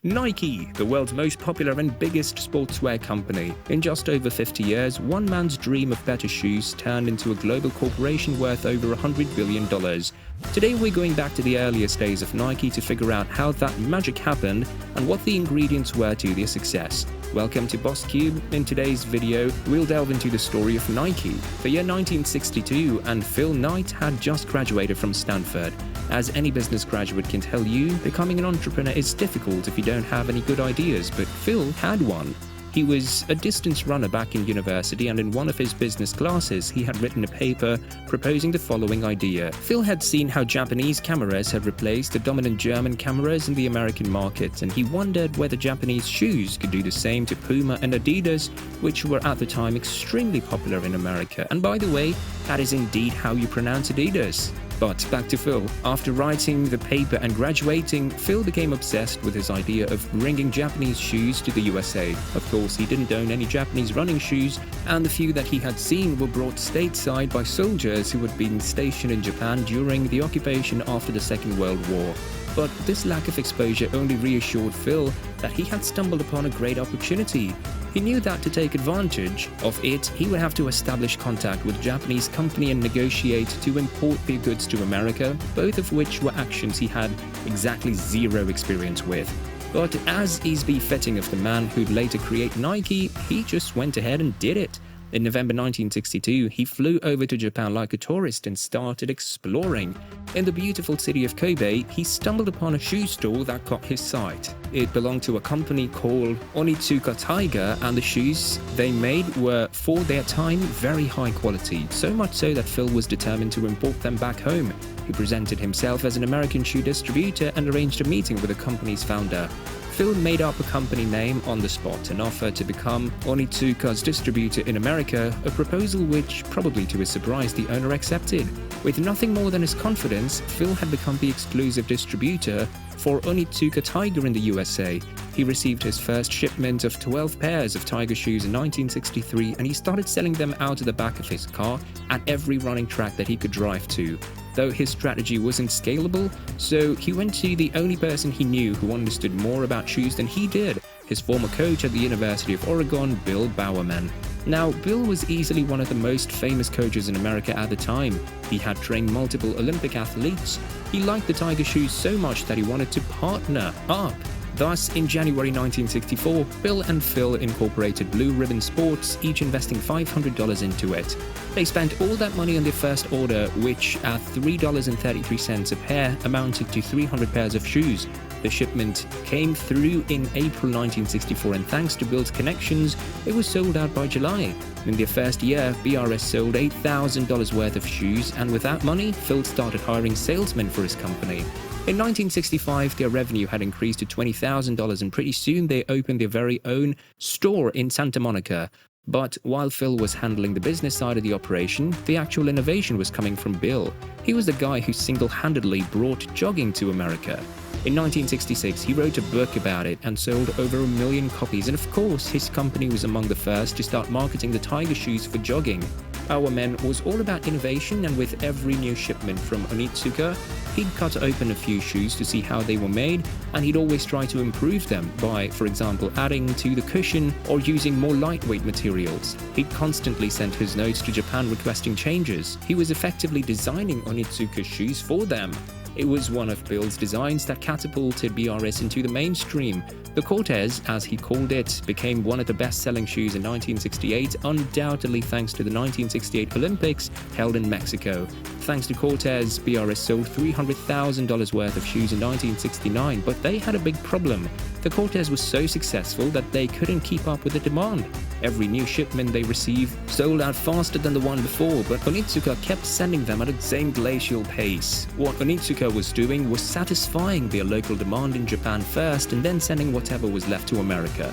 Nike, the world's most popular and biggest sportswear company. In just over 50 years, one man's dream of better shoes turned into a global corporation worth over $100 billion. Today we're going back to the earliest days of Nike to figure out how that magic happened and what the ingredients were to their success. Welcome to Boss Cube. In today's video, we'll delve into the story of Nike. The year 1962, and Phil Knight had just graduated from Stanford. As any business graduate can tell you, becoming an entrepreneur is difficult if you don't have any good ideas, but Phil had one. He was a distance runner back in university, and in one of his business classes, he had written a paper proposing the following idea. Phil had seen how Japanese cameras had replaced the dominant German cameras in the American market, and he wondered whether Japanese shoes could do the same to Puma and Adidas, which were at the time extremely popular in America. And by the way, that is indeed how you pronounce Adidas. But back to Phil. After writing the paper and graduating, Phil became obsessed with his idea of bringing Japanese shoes to the USA. Of course, he didn't own any Japanese running shoes, and the few that he had seen were brought stateside by soldiers who had been stationed in Japan during the occupation after the Second World War. But this lack of exposure only reassured Phil that he had stumbled upon a great opportunity. He knew that to take advantage of it, he would have to establish contact with a Japanese company and negotiate to import their goods to America, both of which were actions he had exactly zero experience with. But as is befitting of the man who'd later create Nike, he just went ahead and did it. In November 1962, he flew over to Japan like a tourist and started exploring. In the beautiful city of Kobe, he stumbled upon a shoe store that caught his sight. It belonged to a company called Onitsuka Tiger, and the shoes they made were, for their time, very high quality, so much so that Phil was determined to import them back home. He presented himself as an American shoe distributor and arranged a meeting with the company's founder. Phil made up a company name on the spot and offered to become Onitsuka's distributor in America, a proposal which, probably to his surprise, the owner accepted. With nothing more than his confidence, Phil had become the exclusive distributor for Onitsuka Tiger in the USA. He received his first shipment of 12 pairs of Tiger shoes in 1963, and he started selling them out of the back of his car at every running track that he could drive to. Though his strategy wasn't scalable, so he went to the only person he knew who understood more about shoes than he did, his former coach at the University of Oregon, Bill Bowerman. Now, Bill was easily one of the most famous coaches in America at the time. He had trained multiple Olympic athletes. He liked the Tiger shoes so much that he wanted to partner up. Thus, in January 1964, Bill and Phil incorporated Blue Ribbon Sports, each investing $500 into it. They spent all that money on their first order, which at $3.33 a pair amounted to 300 pairs of shoes. The shipment came through in April 1964, and thanks to Bill's connections, it was sold out by July. In their first year, BRS sold $8,000 worth of shoes, and with that money, Phil started hiring salesmen for his company. In 1965, their revenue had increased to $20,000, and pretty soon they opened their very own store in Santa Monica. But while Phil was handling the business side of the operation, the actual innovation was coming from Bill. He was the guy who single-handedly brought jogging to America. In 1966, he wrote a book about it and sold over 1 million copies, and of course, his company was among the first to start marketing the Tiger shoes for jogging. Bowerman was all about innovation, and with every new shipment from Onitsuka, he'd cut open a few shoes to see how they were made, and he'd always try to improve them by, for example, adding to the cushion or using more lightweight materials. He'd constantly send his notes to Japan requesting changes. He was effectively designing Onitsuka shoes for them. It was one of Bill's designs that catapulted BRS into the mainstream. The Cortez, as he called it, became one of the best-selling shoes in 1968, undoubtedly thanks to the 1968 Olympics held in Mexico. Thanks to Cortez, BRS sold $300,000 worth of shoes in 1969, but they had a big problem. The Cortez was so successful that they couldn't keep up with the demand. Every new shipment they received sold out faster than the one before, but Onitsuka kept sending them at the same glacial pace. What Onitsuka was doing was satisfying their local demand in Japan first and then sending whatever was left to America.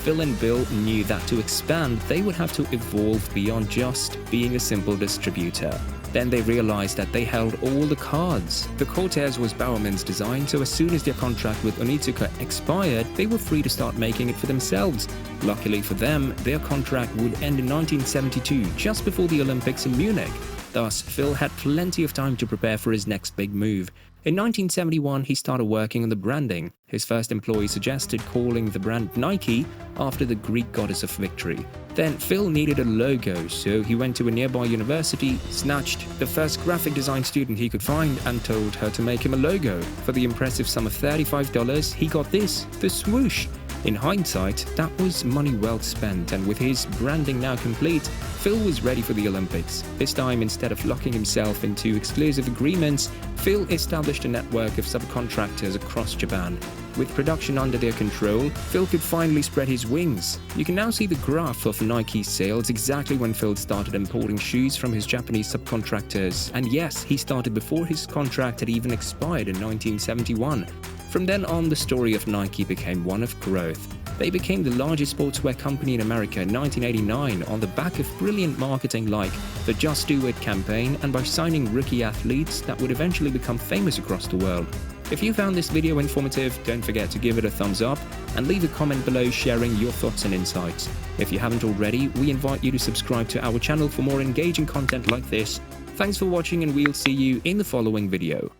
Phil and Bill knew that to expand, they would have to evolve beyond just being a simple distributor. Then they realized that they held all the cards. The Cortez was Bowerman's design, so as soon as their contract with Onitsuka expired, they were free to start making it for themselves. Luckily for them, their contract would end in 1972, just before the Olympics in Munich. Thus, Phil had plenty of time to prepare for his next big move. In 1971, he started working on the branding. His first employee suggested calling the brand Nike after the Greek goddess of victory. Then Phil needed a logo, so he went to a nearby university, snatched the first graphic design student he could find, and told her to make him a logo. For the impressive sum of $35, he got this, the swoosh. In hindsight, that was money well spent, and with his branding now complete, Phil was ready for the Olympics. This time, instead of locking himself into exclusive agreements, Phil established a network of subcontractors across Japan. With production under their control, Phil could finally spread his wings. You can now see the graph of Nike's sales exactly when Phil started importing shoes from his Japanese subcontractors. And yes, he started before his contract had even expired in 1971. From then on, the story of Nike became one of growth. They became the largest sportswear company in America in 1989 on the back of brilliant marketing like the Just Do It campaign and by signing rookie athletes that would eventually become famous across the world. If you found this video informative, don't forget to give it a thumbs up and leave a comment below sharing your thoughts and insights. If you haven't already, we invite you to subscribe to our channel for more engaging content like this. Thanks for watching, and we'll see you in the following video.